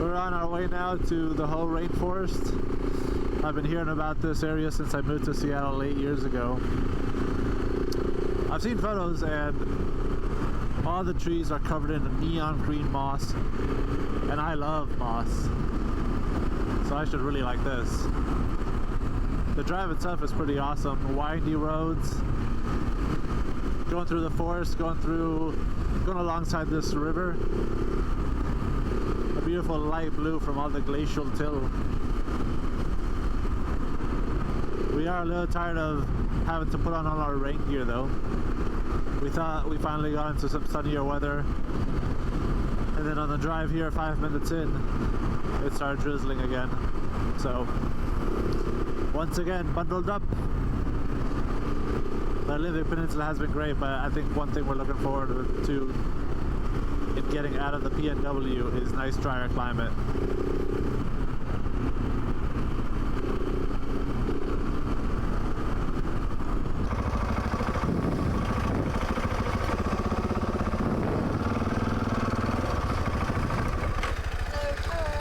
We're on our way now to the whole rainforest. I've been hearing about this area since I moved to Seattle 8 years ago. I've seen photos and all the trees are covered in a neon green moss, and I love moss, so I should really like this. The drive itself is pretty awesome. Windy roads, going through the forest, going alongside this river. A beautiful light blue from all the glacial till. We are a little tired of having to put on all our rain gear though. We thought we finally got into some sunnier weather, and then on the drive here 5 minutes in, it started drizzling again. So once again, bundled up. The Olympic Peninsula has been great, but I think one thing we're looking forward to in getting out of the PNW is nice drier climate.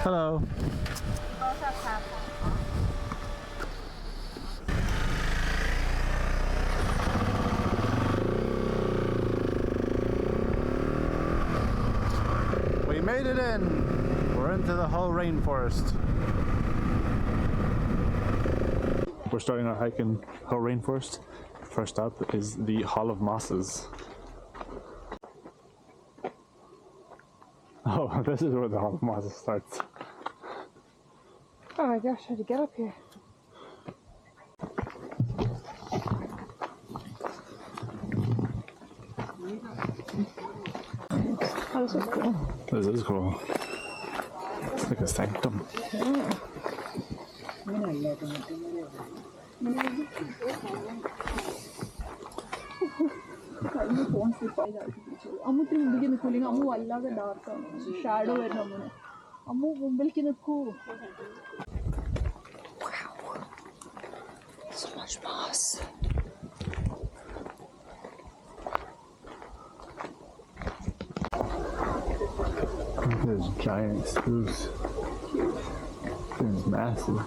Hello. We made it in. We're into the whole rainforest. We're starting our hike in whole rainforest. First up is the Hall of Mosses. Oh, this is where the Hall of Mosses starts. Oh my gosh, how to get up here? Oh, this is cool. This is cool. It's like a sanctum. So much moss. There's giant spruce. It's massive.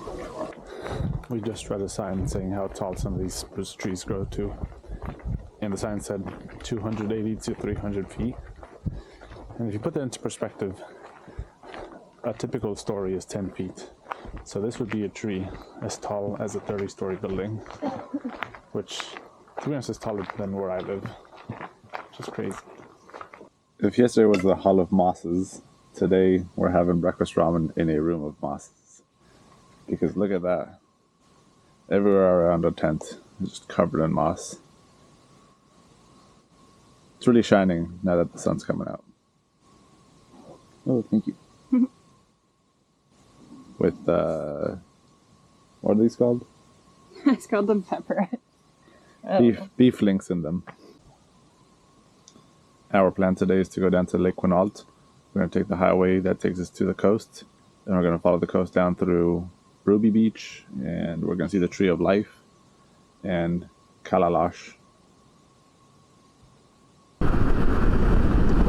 We just read a sign saying how tall some of these spruce trees grow to. And the sign said 280 to 300 feet. And if you put that into perspective, a typical story is 10 feet. So this would be a tree as tall as a 30-story building, which, to be honest, is taller than where I live, which is crazy. If yesterday was the Hall of Mosses, today we're having breakfast ramen in a room of mosses. Because look at that. Everywhere around our tent is just covered in moss. It's really shining now that the sun's coming out. Oh, thank you. With, what are these called? It's called them pepper. Beef links in them. Our plan today is to go down to Lake Quinault. We're going to take the highway that takes us to the coast. Then we're going to follow the coast down through Ruby Beach, and we're going to see the Tree of Life and Kalalash.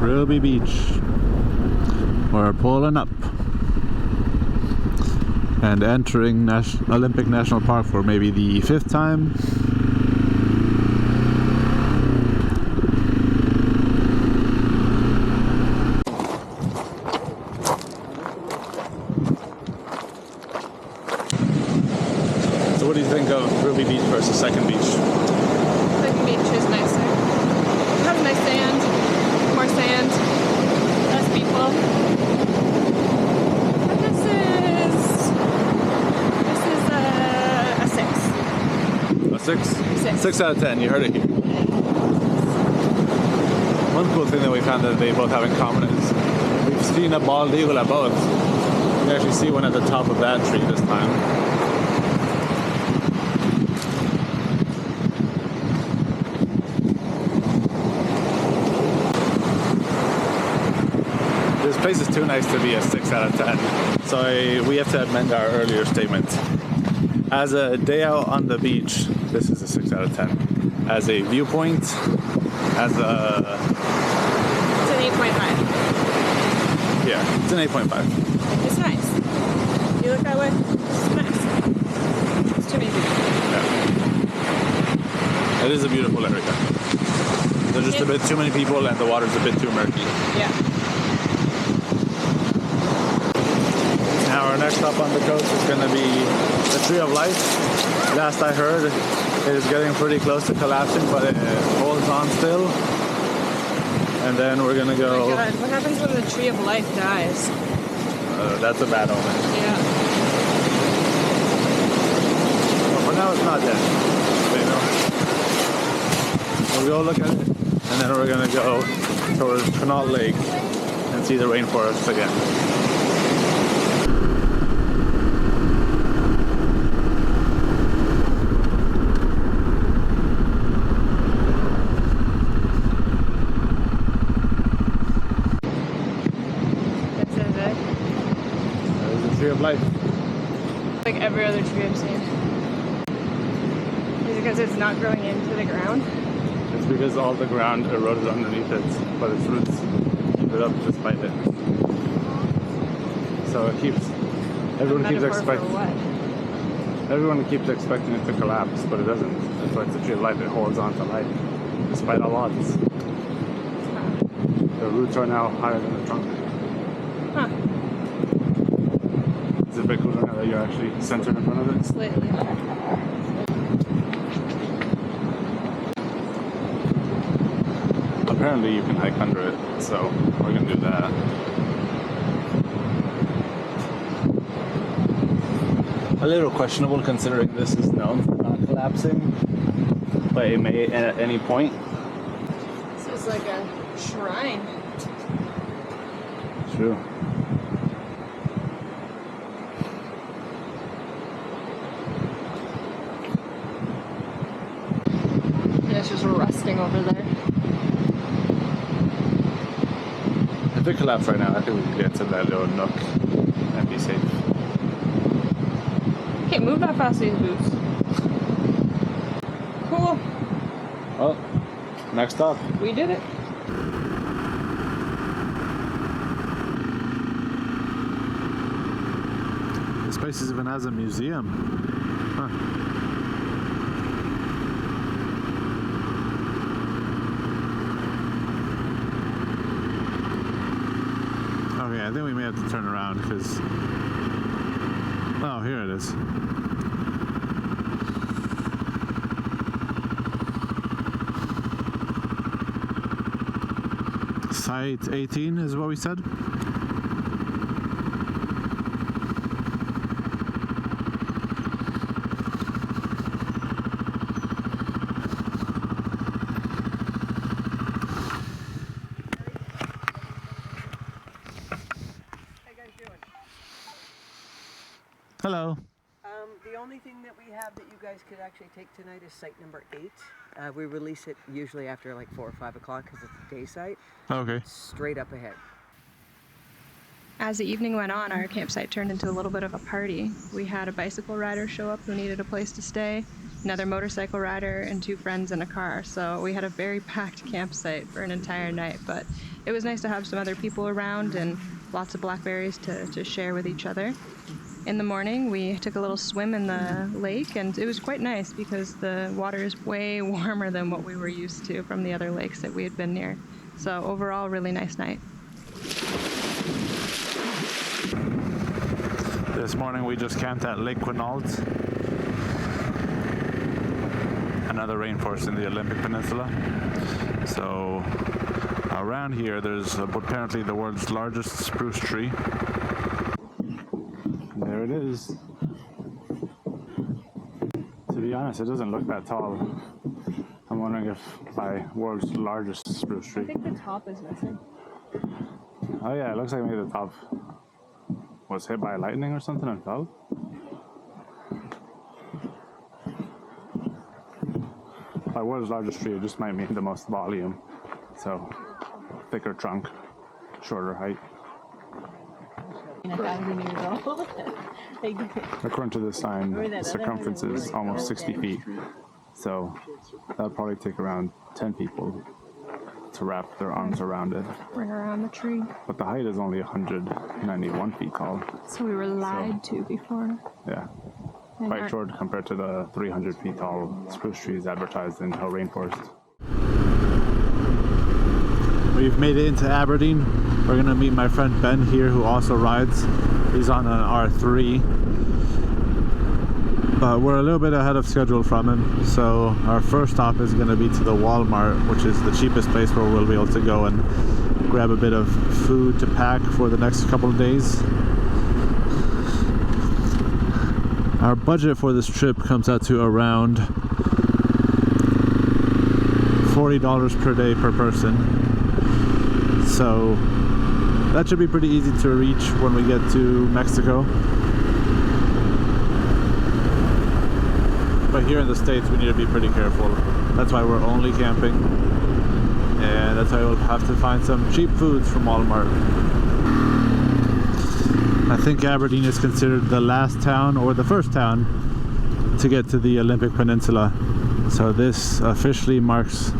Ruby Beach. We're pulling up and entering Olympic National Park for maybe the 5th time. So what do you think of Ruby Beach versus Second Beach? Second beach is nicer. It has nice sand, more sand, less people. But this is a 6. A 6? 6. 6 out of 10, you heard it here. One cool thing that we found that they both have in common is we've seen a bald eagle at both. We actually see one at the top of that tree this time. This place is too nice to be a 6 out of 10. So we have to amend our earlier statement. As a day out on the beach, this is a 6 out of 10. As a viewpoint, as a... It's an 8.5. Yeah, It's an 8.5. It's nice. You look that way? It's nice. It's too many people. Yeah. It is a beautiful area. There's just a bit too many people and the water's a bit too murky. Yeah. Now our next stop on the coast is going to be the Tree of Life. Last I heard, it is getting pretty close to collapsing, but it holds on still. And then we're going to go... Oh my God, what happens when the Tree of Life dies? That's a bad omen. Yeah. Well, for now it's not dead. You know? We'll go look at it, and then we're going to go towards Quinault Lake and see the rainforest again. Tree of Life. Like every other tree I've seen. Is it because it's not growing into the ground? It's because all the ground eroded underneath it, but its roots keep it up despite it. So it keeps... Everyone keeps expecting... Everyone keeps expecting it to collapse, but it doesn't. That's why it's a Tree of Life. It holds on to life, despite all odds. The roots are now higher than the trunk. Huh. It's a bit cooler now that you're actually centered in front of it. Slightly. Apparently you can hike under it, so we're gonna do that. A little questionable considering this is known for not collapsing, but it may at any point. This is like a shrine. True. It's just rusting over there. If it collapsed right now, I think we could get to that little nook and be safe. Okay, move that fast, these boots. Cool. Well, next stop. We did it. This place even has a museum. Huh. Okay, I think we may have to turn around because... Oh, here it is. Site 18 is what we said? Hello. The only thing that we have that you guys could actually take tonight is site number 8. We release it usually after like 4 or 5 o'clock because it's a day site. Okay. Straight up ahead. As the evening went on, our campsite turned into a little bit of a party. We had a bicycle rider show up who needed a place to stay, another motorcycle rider, and 2 friends in a car. So we had a very packed campsite for an entire night, but it was nice to have some other people around and lots of blackberries to share with each other. In the morning, we took a little swim in the lake, and it was quite nice because the water is way warmer than what we were used to from the other lakes that we had been near. So overall, really nice night. This morning we just camped at Lake Quinault, another rainforest in the Olympic Peninsula. So around here there's apparently the world's largest spruce tree. There it is. To be honest, it doesn't look that tall. I'm wondering if by world's largest spruce tree. I think the top is missing. Oh yeah, it looks like maybe the top was hit by lightning or something and fell. By world's largest tree, it just might mean the most volume. So, thicker trunk, shorter height. 1,000 years old. According to the sign, the circumference is almost 60 feet. So, that'll probably take around 10 people to wrap their arms around it. Ring around the tree. But the height is only 191 feet tall. So we were lied to before. Yeah. And Quite our- short compared to the 300 feet tall spruce trees advertised in Hill Rainforest. We've made it into Aberdeen. We're gonna meet my friend Ben here, who also rides. He's on an R3. But we're a little bit ahead of schedule from him, so our first stop is gonna be to the Walmart, which is the cheapest place where we'll be able to go and grab a bit of food to pack for the next couple of days. Our budget for this trip comes out to around $40 per day per person. So that should be pretty easy to reach when we get to Mexico. But here in the States we need to be pretty careful. That's why we're only camping. And that's why we'll have to find some cheap foods from Walmart. I think Aberdeen is considered the last town or the first town to get to the Olympic Peninsula. So this officially marks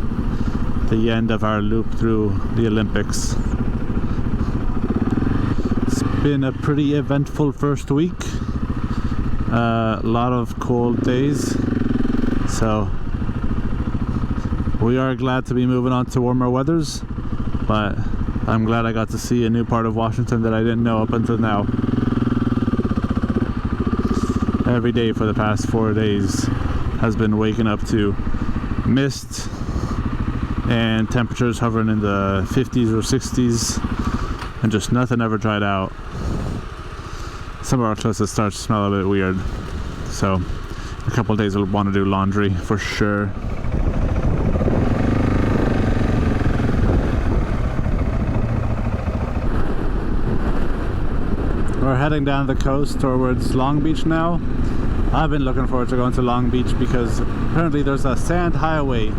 the end of our loop through the Olympics. It's been a pretty eventful first week. A lot of cold days. So we are glad to be moving on to warmer weathers, but I'm glad I got to see a new part of Washington that I didn't know up until now. Every day for the past 4 days has been waking up to mist and temperatures hovering in the 50s or 60s, and just nothing ever dried out. Some of our clothes start to smell a bit weird, so a couple of days we'll want to do laundry for sure. We're heading down the coast towards Long Beach now. I've been looking forward to going to Long Beach because apparently there's a sand highway.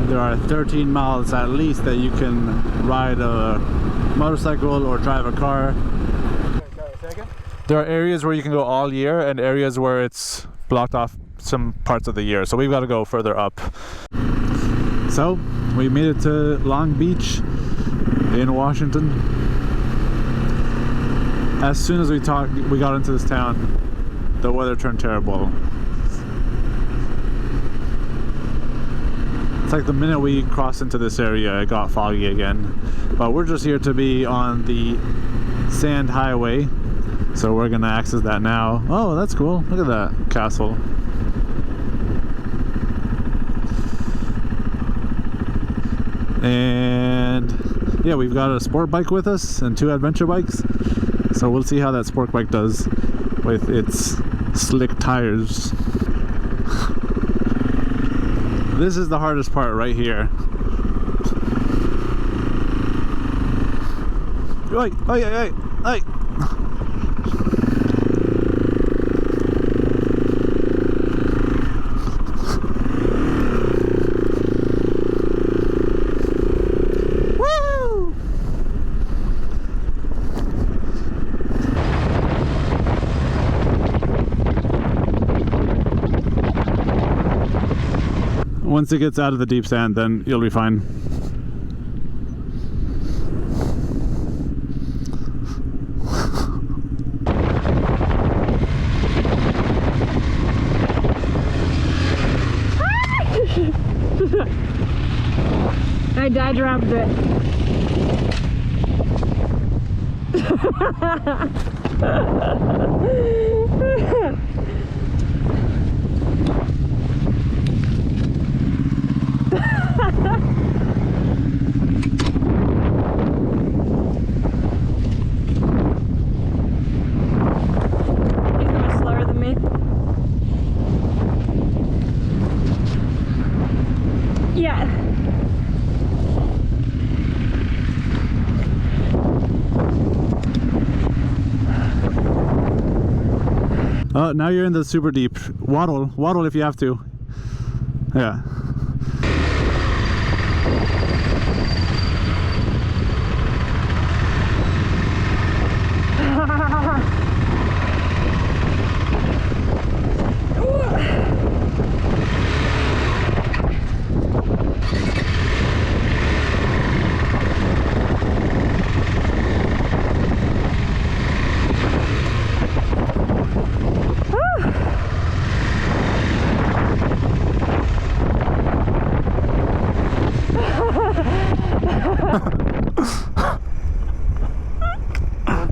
There are 13 miles at least that you can ride a motorcycle or drive a car. There are areas where you can go all year and areas where it's blocked off some parts of the year. So we've got to go further up. So we made it to Long Beach in Washington. As soon as we got into this town, the weather turned terrible. It's like the minute we crossed into this area, it got foggy again. But we're just here to be on the sand highway, so we're gonna access that now. Oh, that's cool. Look at that castle. And yeah, we've got a sport bike with us and 2 adventure bikes. So we'll see how that sport bike does with its slick tires. This is the hardest part right here. Oi, oi, oi, oi. Once it gets out of the deep sand, then you'll be fine. I dad dropped it. He's going slower than me. Yeah. Oh, now you're in the super deep. Waddle if you have to. Yeah.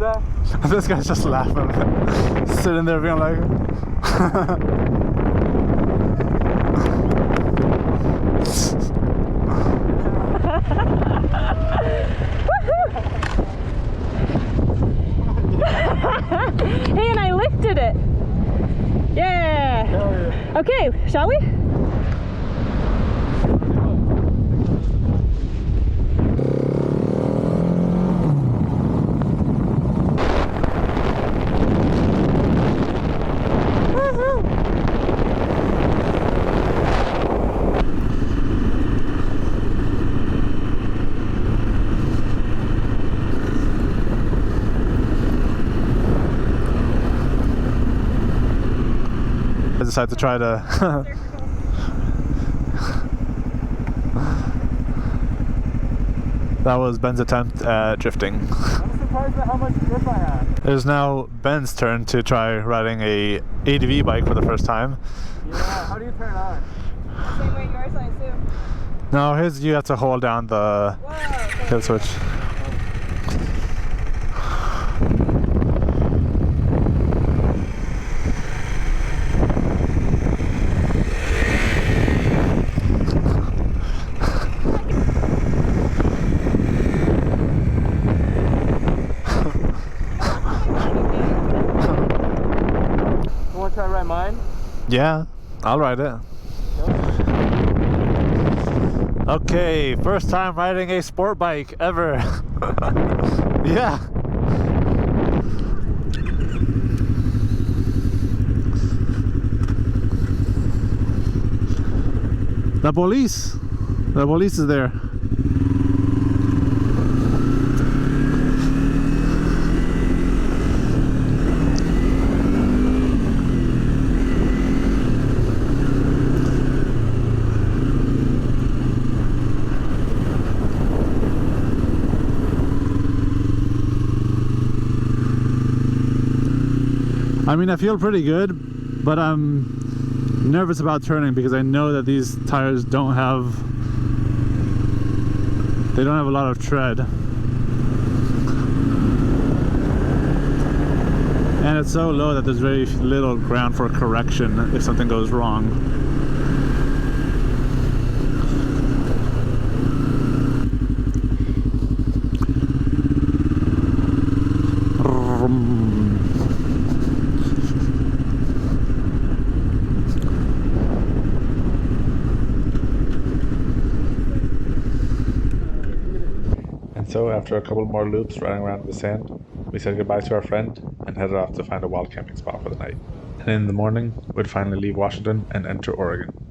that? This guy's just laughing. Sitting there being like... Hey, and I lifted it. Yeah. Yeah. Okay, shall we? I decided to try to... That was Ben's attempt at drifting. I'm surprised at how much grip I have. It is now Ben's turn to try riding a ADV bike for the first time. Yeah, how do you turn on? Same way yours, I assume. No, his you have to hold down the kill switch. You want to try to ride mine? Yeah, I'll ride it. Okay, first time riding a sport bike ever. Yeah. The police is there. I mean, I feel pretty good, but I'm nervous about turning because I know that these tires don't have a lot of tread. And it's so low that there's very little ground for correction if something goes wrong. So after a couple more loops riding around the sand, we said goodbye to our friend and headed off to find a wild camping spot for the night. And in the morning, we'd finally leave Washington and enter Oregon.